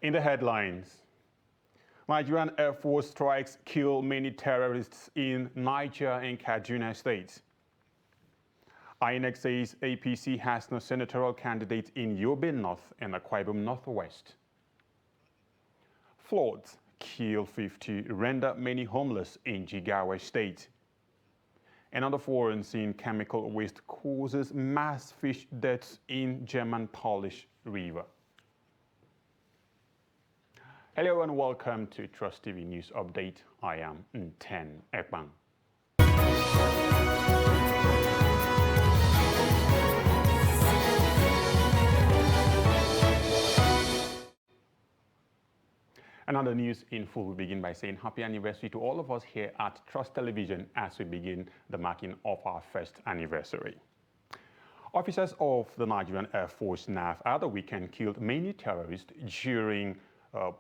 In the headlines, Nigerian Air Force strikes kill many terrorists in Niger and Kaduna states. INEC says APC has no senatorial candidate in Yobe North and Akwa Ibom Northwest. Floods kill 50, render many homeless in Jigawa state. Another foreign scene chemical waste causes mass fish deaths in German-Polish River. Hello and welcome to Trust TV News Update. I am Nten Ekbang. Another news in full, we begin by saying happy anniversary to all of us here at Trust Television as we begin the marking of our first anniversary. Officers of the Nigerian Air Force NAF at the weekend killed many terrorists during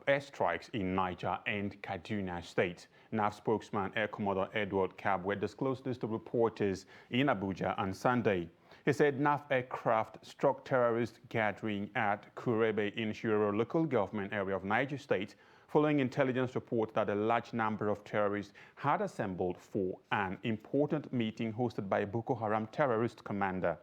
airstrikes in Niger and Kaduna State. NAF spokesman Air Commodore Edward Kabwe disclosed this to reporters in Abuja on Sunday. He said NAF aircraft struck terrorist gathering at Kurebe in Shiroro local government area of Niger State following intelligence report that a large number of terrorists had assembled for an important meeting hosted by Boko Haram terrorist commander.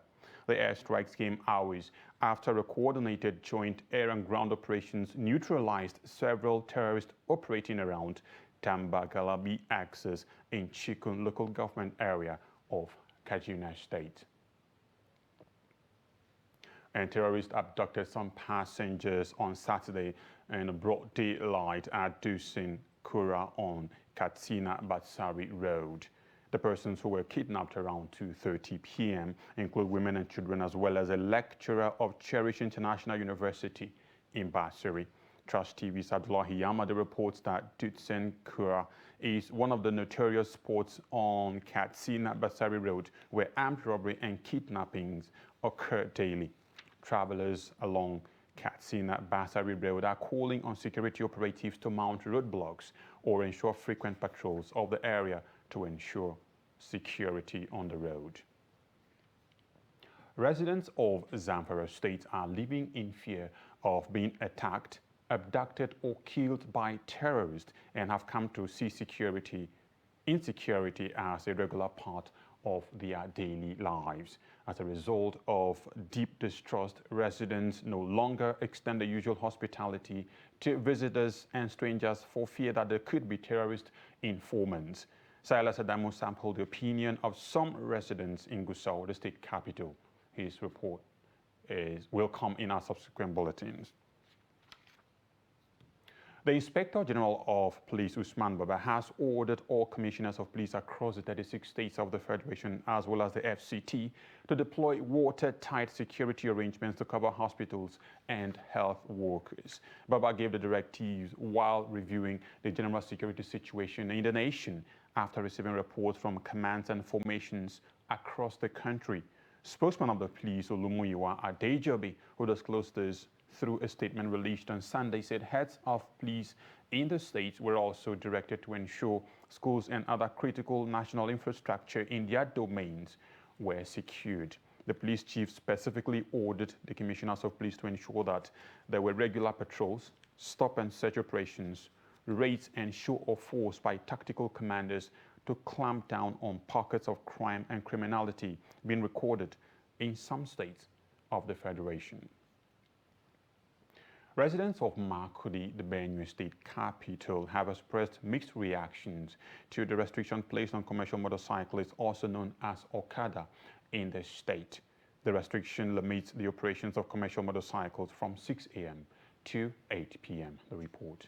The airstrikes came hours after a coordinated joint air and ground operations neutralized several terrorists operating around Tamba-Galabi axis in Chikun local government area of Kaduna State. And terrorists abducted some passengers on Saturday in broad daylight at Dusin Kura on Katsina Batsari Road. The persons who were kidnapped around 2:30 p.m. include women and children, as well as a lecturer of Cherish International University in Batsari. Trust TV's Abdullahi Yamade reports that Dutsen Kura is one of the notorious spots on Katsina Batsari Road where armed robbery and kidnappings occur daily. Travelers along Katsina Batsari Road are calling on security operatives to mount roadblocks or ensure frequent patrols of the area to ensure security on the road. Residents of Zamfara State are living in fear of being attacked, abducted or killed by terrorists and have come to see insecurity as a regular part of their daily lives. As a result of deep distrust, residents no longer extend the usual hospitality to visitors and strangers for fear that there could be terrorist informants. Silas Adamu sampled the opinion of some residents in Gusau, the state capital. His report will come in our subsequent bulletins. The Inspector General of Police, Usman Baba, has ordered all commissioners of police across the 36 states of the Federation, as well as the FCT, to deploy watertight security arrangements to cover hospitals and health workers. Baba gave the directives while reviewing the general security situation in the nation after receiving reports from commands and formations across the country. Spokesman of the police, Olumuyiwa Adejobi, who disclosed this through a statement released on Sunday, said heads of police in the states were also directed to ensure schools and other critical national infrastructure in their domains were secured. The police chief specifically ordered the commissioners of police to ensure that there were regular patrols, stop and search operations, raids and show of force by tactical commanders to clamp down on pockets of crime and criminality being recorded in some states of the Federation. Residents of Makurdi, the Benue State capital, have expressed mixed reactions to the restriction placed on commercial motorcyclists, also known as Okada, in the state. The restriction limits the operations of commercial motorcycles from 6 a.m. to 8 p.m. The report.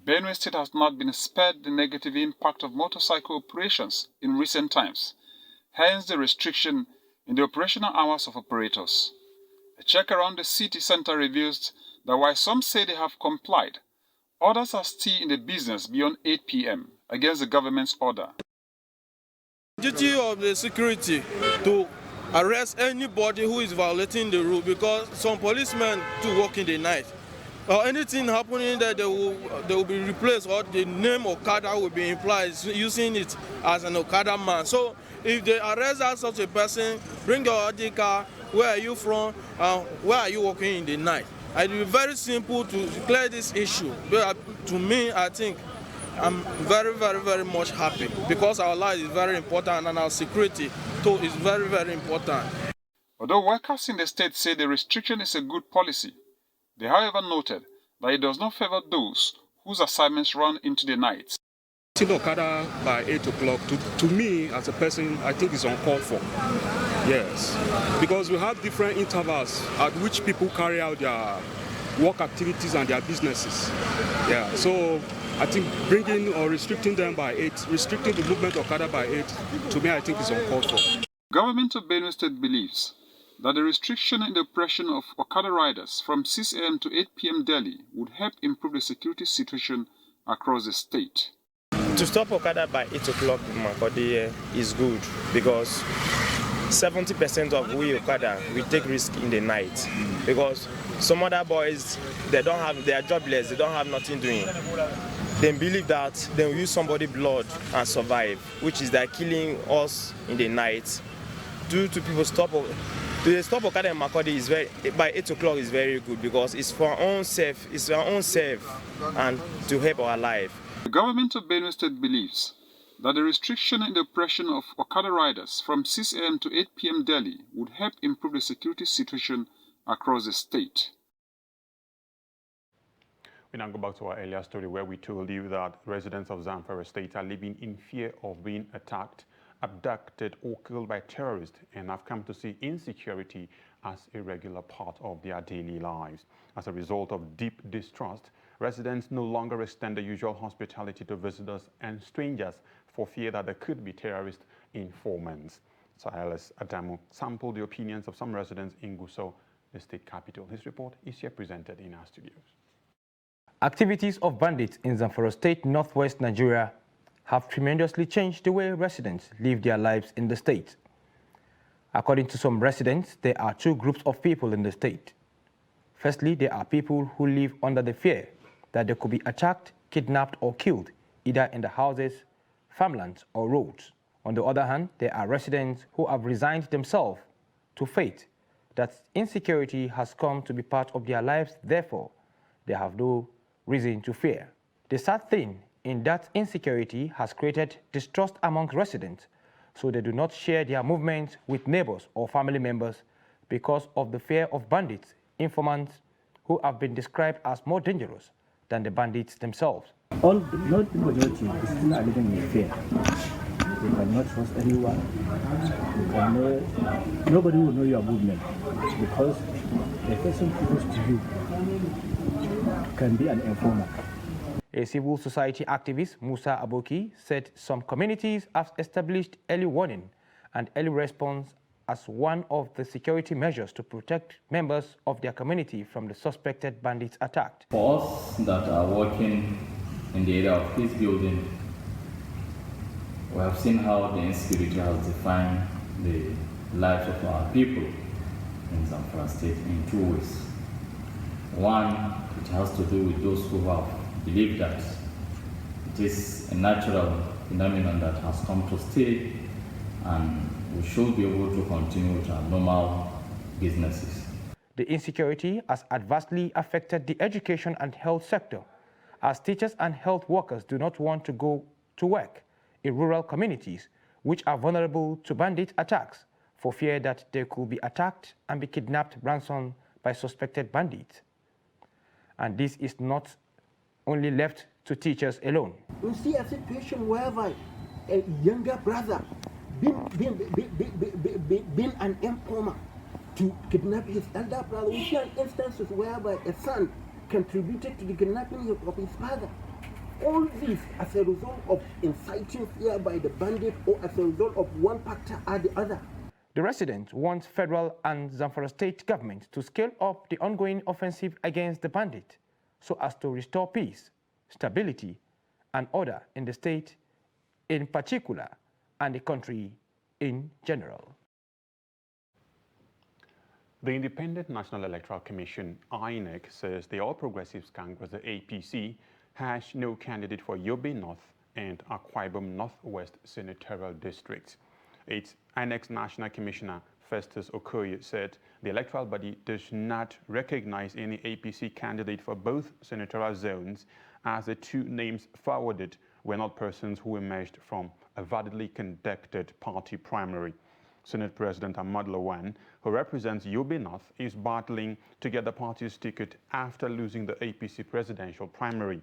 Benue State has not been spared the negative impact of motorcycle operations in recent times, hence the restriction in the operational hours of operators. A check around the city center reveals that while some say they have complied, others are still in the business beyond 8 p.m. against the government's order. Duty of the security to arrest anybody who is violating the rule, because some policemen do work in the night. Or anything happening there, they will be replaced, or the name Okada will be implied using it as an Okada man. So if they arrest such a person, bring your ID card, where are you from, where are you working in the night? it will be very simple to clear this issue. But to me, I think I'm very, very, very much happy because our life is very important and our security too is very, very important. Although workers in the state say the restriction is a good policy, they however noted that it does not favor those whose assignments run into the night. Okada by 8 o'clock, to me as a person, I think it's uncalled for. Yes, because we have different intervals at which people carry out their work activities and their businesses. Yeah, so I think bringing or restricting them by 8, restricting the movement of Okada by 8, to me I think is uncalled for. Government of Benue State believes that the restriction in the operation of Okada riders from 6 a.m. to 8 p.m. daily would help improve the security situation across the state. To stop Okada by 8 o'clock in Makurdi is good because 70% of we Okada we take risk in the night because some other boys they are jobless, they don't have nothing doing. They believe that they will use somebody's blood and survive, which is they're killing us in the night. Due to people stop Okada in Makurdi by 8 o'clock is very good because it's for our own safe, and to help our life. The government of Benue State believes that the restriction in the operation of Okada riders from 6 a.m. to 8 p.m. daily would help improve the security situation across the state. We now go back to our earlier story where we told you that residents of Zamfara State are living in fear of being attacked, abducted or killed by terrorists and have come to see insecurity as a regular part of their daily lives. As a result of deep distrust, residents no longer extend the usual hospitality to visitors and strangers for fear that there could be terrorist informants. Silas Adamu sampled the opinions of some residents in Gusau, the state capital. His report is here presented in our studios. Activities of bandits in Zamfara State, northwest Nigeria, have tremendously changed the way residents live their lives in the state. According to some residents, there are two groups of people in the state. Firstly, there are people who live under the fear that they could be attacked, kidnapped or killed, either in the houses, farmlands or roads. On the other hand, there are residents who have resigned themselves to fate that insecurity has come to be part of their lives, therefore, they have no reason to fear. The sad thing in that insecurity has created distrust among residents, so they do not share their movements with neighbors or family members because of the fear of bandits, informants who have been described as more dangerous than the bandits themselves. All the majority is still living in fear. You cannot trust anyone. Nobody will know your movement because the person close to you can be an informant. A civil society activist, Musa Aboki, said some communities have established early warning and early response as one of the security measures to protect members of their community from the suspected bandits attacked. For us that are working in the area of peace building, we have seen how the insecurity has defined the lives of our people in Zamfara State in two ways. One, it has to do with those who have believed that it is a natural phenomenon that has come to stay and we should be able to continue with our normal businesses. The insecurity has adversely affected the education and health sector, as teachers and health workers do not want to go to work in rural communities which are vulnerable to bandit attacks for fear that they could be attacked and be kidnapped ransom by suspected bandits. And this is not only left to teachers alone. We see a situation whereby a younger brother being an informer to kidnap his elder brother. We see instances whereby a son contributed to the kidnapping of his father. All this as a result of inciting fear by the bandit or as a result of one factor or the other. The residents want federal and Zamfara state government to scale up the ongoing offensive against the bandit so as to restore peace, stability, and order in the state in particular and the country in general. The Independent National Electoral Commission, INEC, says the All Progressives Congress, the APC, has no candidate for Yobe North and Akwa Ibom Northwest senatorial districts. Its INEC's National Commissioner Festus Okoye, said the electoral body does not recognize any APC candidate for both senatorial zones, as the two names forwarded were not persons who emerged from a validly conducted party primary. Senate President Ahmad Lawan, who represents Yobe North, is battling to get the party's ticket after losing the APC presidential primary.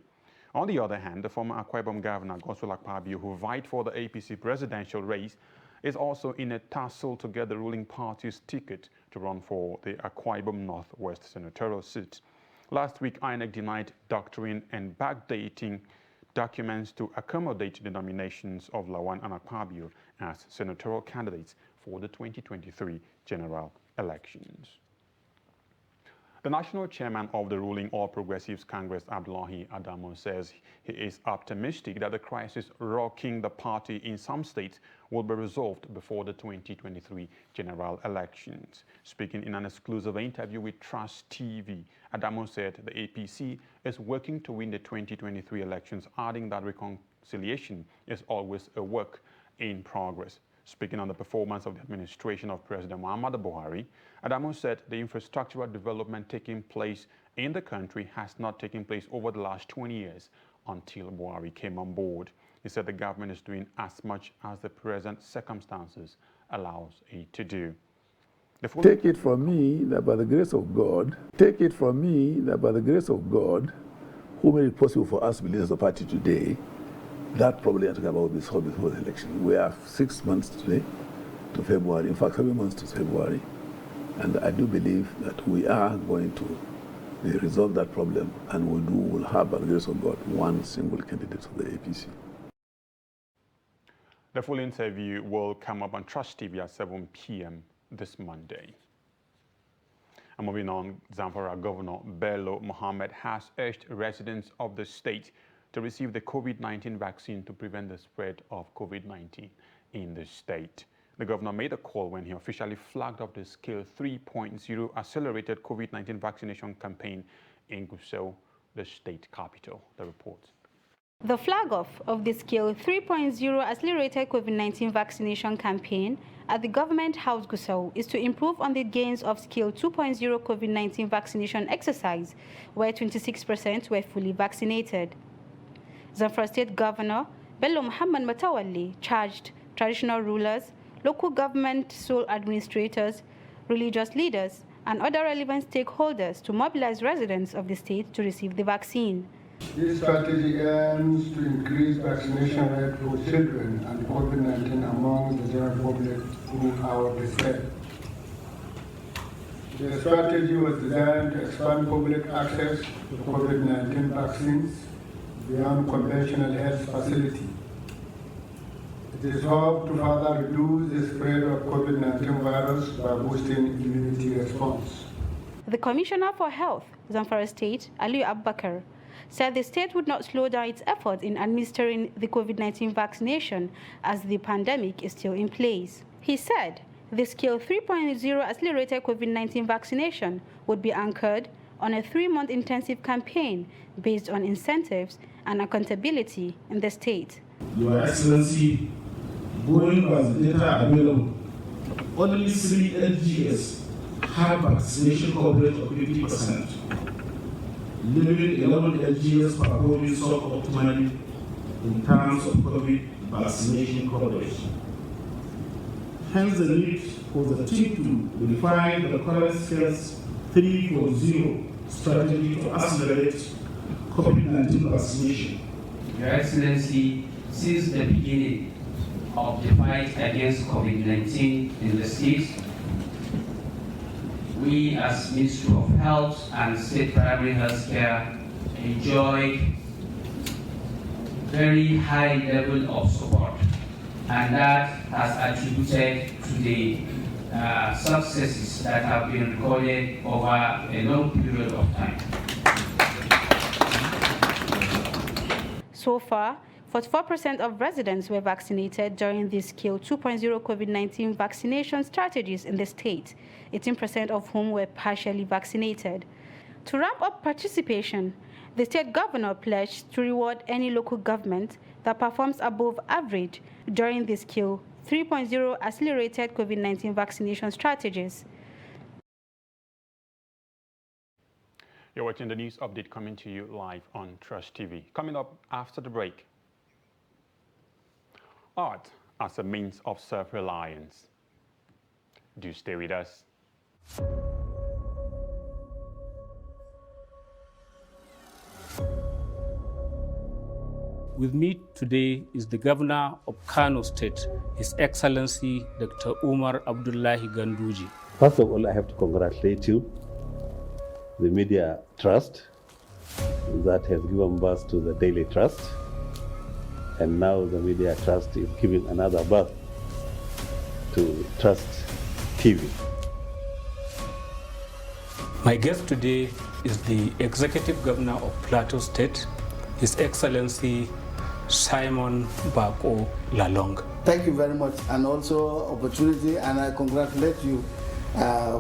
On the other hand, the former Akwa Ibom Governor Godswill Akpabio, who vied for the APC presidential race, is also in a tussle to get the ruling party's ticket to run for the Akwa Ibom Northwest senatorial seat. Last week, INEC denied doctoring and backdating documents to accommodate the nominations of Lawan and Akpabio as senatorial candidates for the 2023 general elections. The national chairman of the ruling All Progressives Congress, Abdullahi Adamu, says he is optimistic that the crisis rocking the party in some states will be resolved before the 2023 general elections. Speaking in an exclusive interview with Trust TV, Adamu said the APC is working to win the 2023 elections, adding that reconciliation is always a work in progress. Speaking on the performance of the administration of President Muhammadu Buhari, Adamu said the infrastructural development taking place in the country has not taken place over the last 20 years until Buhari came on board. He said the government is doing as much as the present circumstances allows it to do. Take it from me that by the grace of God, who made it possible for us to be leaders of the party today, that probably I'm talking about will be solved before the election. We have 6 months today to February, in fact 7 months to February, and I do believe that we are going to resolve that problem, and we'll have, by the grace of God, one single candidate of the APC. The full interview will come up on Trust TV at 7 p.m. this Monday. And moving on, Zamfara Governor Bello Muhammad has urged residents of the state to receive the COVID-19 vaccine to prevent the spread of COVID-19 in the state. The governor made a call when he officially flagged off the Scale 3.0 accelerated COVID-19 vaccination campaign in Gusau, the state capital. The report. The flag-off of the Scale 3.0 accelerated COVID-19 vaccination campaign at the Government House Gusau is to improve on the gains of Scale 2.0 COVID-19 vaccination exercise, where 26% were fully vaccinated. Zamfara State Governor Bello Muhammad Matawalli charged traditional rulers, local government sole administrators, religious leaders, and other relevant stakeholders to mobilize residents of the state to receive the vaccine. This strategy aims to increase vaccination rate for children and COVID-19 among the general public in our state. The strategy was designed to expand public access to COVID-19 vaccines beyond conventional health facilities. It is hoped to further reduce the spread of COVID-19 virus by boosting immunity response. The Commissioner for Health, Zamfara State, Aliyu Abubakar, said the state would not slow down its efforts in administering the COVID-19 vaccination as the pandemic is still in place. He said the Scale 3.0 accelerated COVID-19 vaccination would be anchored on a 3-month intensive campaign based on incentives and accountability in the state. Your Excellency, going by the data available, only 3 LGS have vaccination coverage of 50%, leaving 11 LGS performing suboptimally in terms of COVID vaccination coverage. Hence the need for the team to refine the current Scales 3.0 strategy to accelerate COVID-19 vaccination. Your Excellency, since the beginning of the fight against COVID-19 in the state, we as Ministry of Health and State Primary Health Care enjoyed very high level of support, and that has attributed to the successes that have been recorded over a long period of time. So far, 44% of residents were vaccinated during the Scale 2.0 COVID-19 vaccination strategies in the state, 18% of whom were partially vaccinated. To ramp up participation, the state governor pledged to reward any local government that performs above average during the Scale 3.0 accelerated COVID-19 vaccination strategies. You're watching the news update coming to you live on Trust TV. Coming up after the break, art as a means of self-reliance. Do stay with us. With me today is the Governor of Kano State, His Excellency Dr. Umar Abdullahi Ganduji. First of all, I have to congratulate you, the Media Trust, that has given birth to the Daily Trust. And now the Media Trust is giving another birth to Trust TV. My guest today is the Executive Governor of Plateau State, His Excellency Simon Bako Lalong. Thank you very much, and also opportunity, and I congratulate you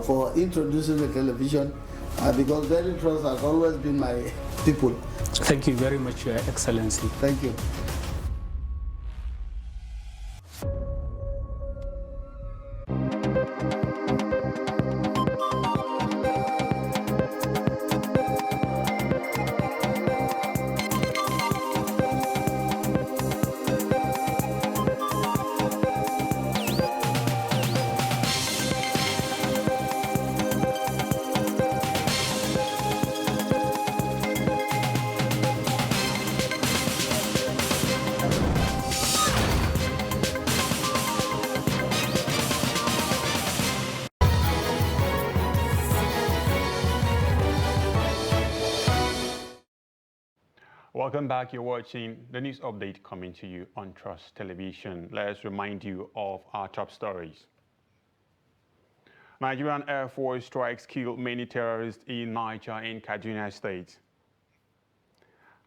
for introducing the television because Daily Trust has always been my people. Thank you very much, Your Excellency. Thank you. Welcome back. You're watching the news update coming to you on Trust Television. Let's remind you of our top stories. Nigerian Air Force strikes kill many terrorists in Niger and Kaduna State.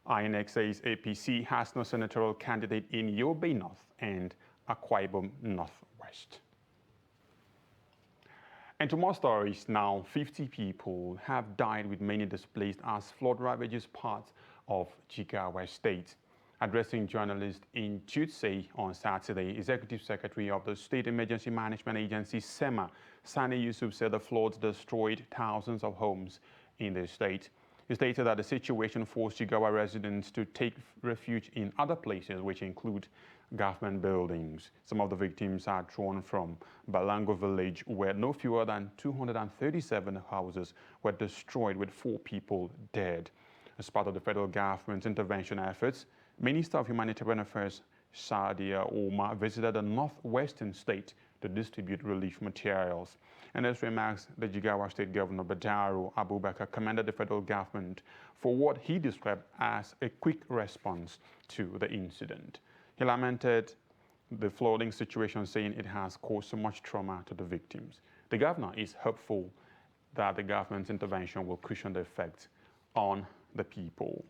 INEC says APC has no senatorial candidate in Yobe North and Akwa Ibom Northwest. And to more stories now, 50 people have died with many displaced as flood ravages parts of Jigawa State. Addressing journalists in Tutsei on Saturday, Executive Secretary of the State Emergency Management Agency, SEMA, Sani Yusuf, said the floods destroyed thousands of homes in the state. He stated that the situation forced Jigawa residents to take refuge in other places, which include government buildings. Some of the victims are drawn from Balango village, where no fewer than 237 houses were destroyed with 4 people dead. As part of the federal government's intervention efforts, Minister of Humanitarian Affairs Sadia Omar visited the northwestern state to distribute relief materials. In his remarks, the Jigawa State Governor Badaru Abubakar commended the federal government for what he described as a quick response to the incident. He lamented the flooding situation, saying it has caused so much trauma to the victims. The governor is hopeful that the government's intervention will cushion the effects on the people.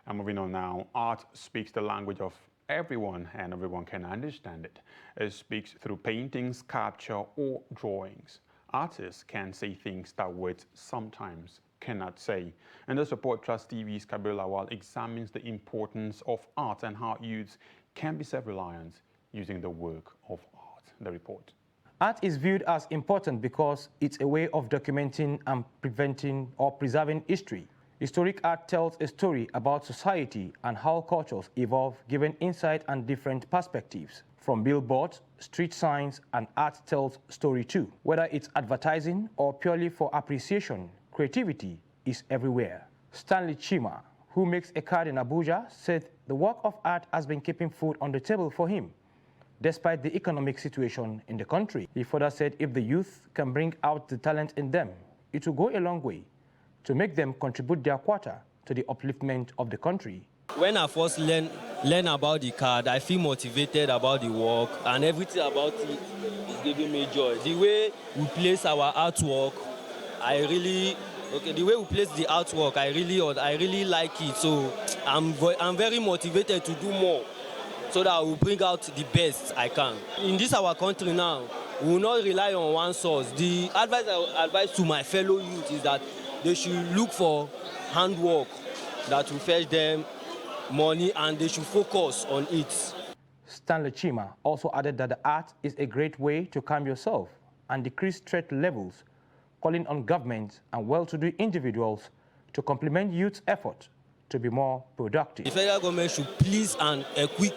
And moving on now, art speaks the language of everyone and everyone can understand it. It speaks through paintings, sculpture, or drawings. Artists can say things that words sometimes cannot say. And the Support Trust TV's Kabir Lawal examines the importance of art and how youths can be self-reliant using the work of art. The report. Art is viewed as important because it's a way of documenting and preventing or preserving history. Historic art tells a story about society and how cultures evolve, giving insight and different perspectives. From billboards, street signs, and art tells story too. Whether it's advertising or purely for appreciation, creativity is everywhere. Stanley Chima, who makes a card in Abuja, said the work of art has been keeping food on the table for him, despite the economic situation in the country. He further said if the youth can bring out the talent in them, it will go a long way to make them contribute their quota to the upliftment of the country. When I first learn about the card, I feel motivated about the work, and everything about it is giving me joy. The way we place our artwork, the way we place the artwork, I really like it. So I'm very motivated to do more, so that I will bring out the best I can. In this our country now, we will not rely on one source. The advice I advise to my fellow youth is that they should look for handwork that will fetch them money, and they should focus on it. Stanley Chima also added that the art is a great way to calm yourself and decrease threat levels, calling on governments and well-to-do individuals to complement youth's effort to be more productive. The federal government should please and encourage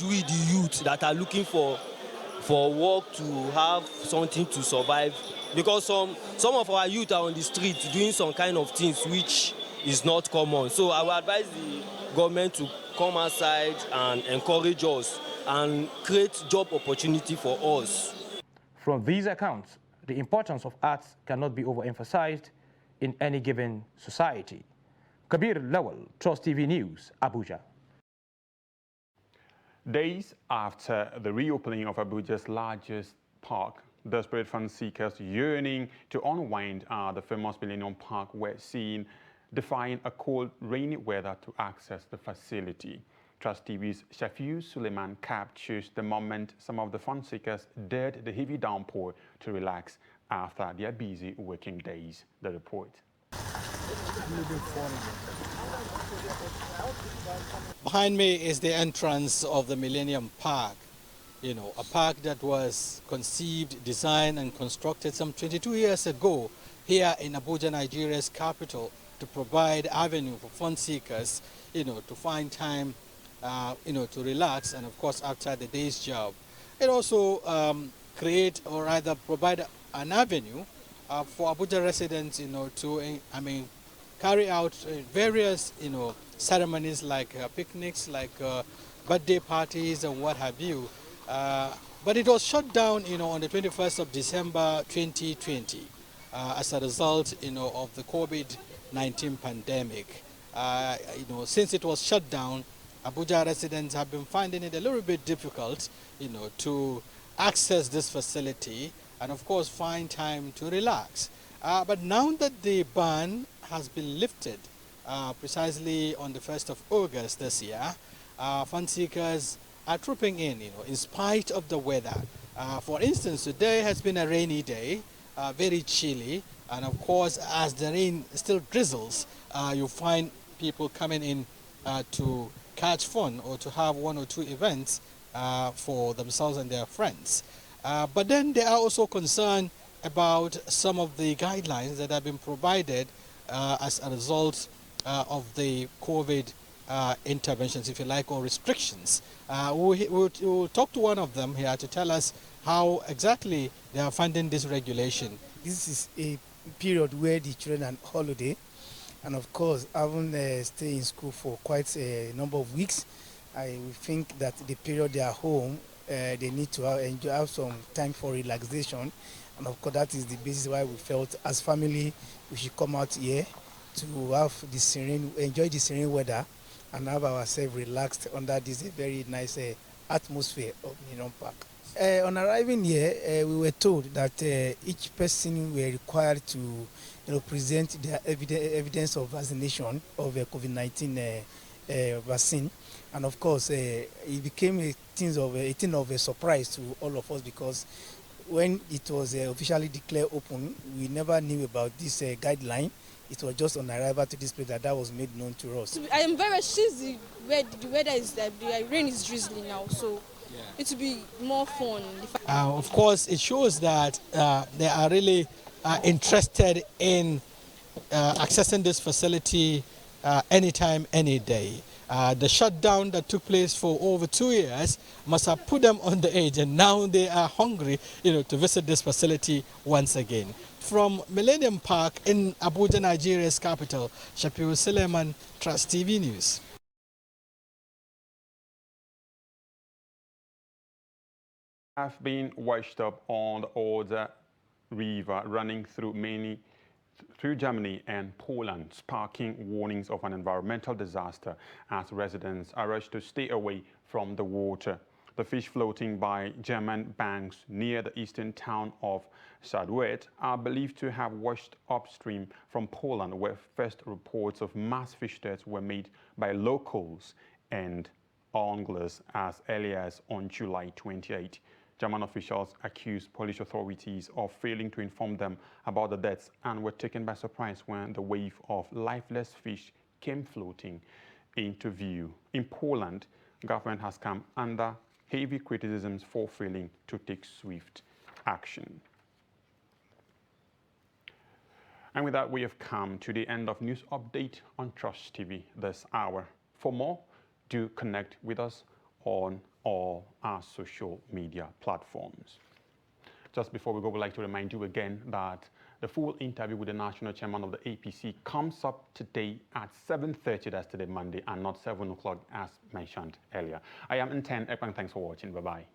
we the youth that are looking for work to have something to survive, because some of our youth are on the street doing some kind of things which is not common. So I will advise the government to come outside and encourage us and create job opportunity for us. From these accounts, the importance of arts cannot be overemphasized in any given society. Kabir Lawal, Trust TV News, Abuja. Days after the reopening of Abuja's largest park, desperate fun seekers yearning to unwind at the famous Millennium Park were seen defying a cold, rainy weather to access the facility. Trust TV's Shafiu Suleiman captures the moment some of the fun seekers dared the heavy downpour to relax after their busy working days. The report. Behind me is the entrance of the Millennium Park. You know, a park that was conceived, designed and constructed some 22 years ago here in Abuja, Nigeria's capital, to provide avenue for fun seekers, you know, to find time, you know, to relax, and of course after the day's job. It also create, or rather provide an avenue for Abuja residents, you know, to, carry out various, you know, ceremonies like picnics, like birthday parties and what have you. But it was shut down, you know, on the 21st of December 2020 as a result, you know, of the COVID-19 pandemic. You know, since it was shut down, Abuja residents have been finding it a little bit difficult, you know, to access this facility and of course find time to relax. But now that the ban has been lifted precisely on the 1st of August this year, fun seekers are trooping in spite of the weather. For instance, today has been a rainy day, very chilly, and of course as the rain still drizzles, you find people coming in to catch fun or to have one or two events for themselves and their friends. But then they are also concerned about some of the guidelines that have been provided as a result of the COVID interventions, if you like, or restrictions. We'll talk to one of them here to tell us how exactly they are finding this regulation. This is a period where the children are on holiday, and of course, having stayed in school for quite a number of weeks, I think that the period they are home, they need to have some time for relaxation. And of course, that is the basis why we felt as family we should come out here to have the serene, enjoy the serene weather and have ourselves relaxed under this very nice atmosphere of Millennium Park. On arriving here, we were told that each person were required to present their evidence of vaccination of COVID-19 vaccine. And of course, it became a thing of a surprise to all of us, because when it was officially declared open, we never knew about this guideline. It was just on arrival to this place that was made known to us. I am very since the weather is the rain is drizzling now, so it will be more fun. Of course, it shows that they are really interested in accessing this facility anytime, any day. The shutdown that took place for over 2 years must have put them on the edge, and now they are hungry, to visit this facility once again. From Millennium Park in Abuja, Nigeria's capital, Shafiu Suleiman, Trust TV News. Have been washed up on the Oder River running through Germany and Poland, sparking warnings of an environmental disaster as residents are urged to stay away from the water. The fish floating by German banks near the eastern town of Sadwet are believed to have washed upstream from Poland, where first reports of mass fish deaths were made by locals and anglers as early as on July 28. German officials accused Polish authorities of failing to inform them about the deaths and were taken by surprise when the wave of lifeless fish came floating into view. In Poland, government has come under heavy criticisms for failing to take swift action. And with that, we have come to the end of News Update on Trust TV this hour. For more, do connect with us on all our social media platforms. Just before we go, we'd like to remind you again that the full interview with the national chairman of the APC comes up today at 7:30, that's today, Monday, and not 7 o'clock as mentioned earlier. I am Nten Ekpang. Thanks for watching. Bye-bye.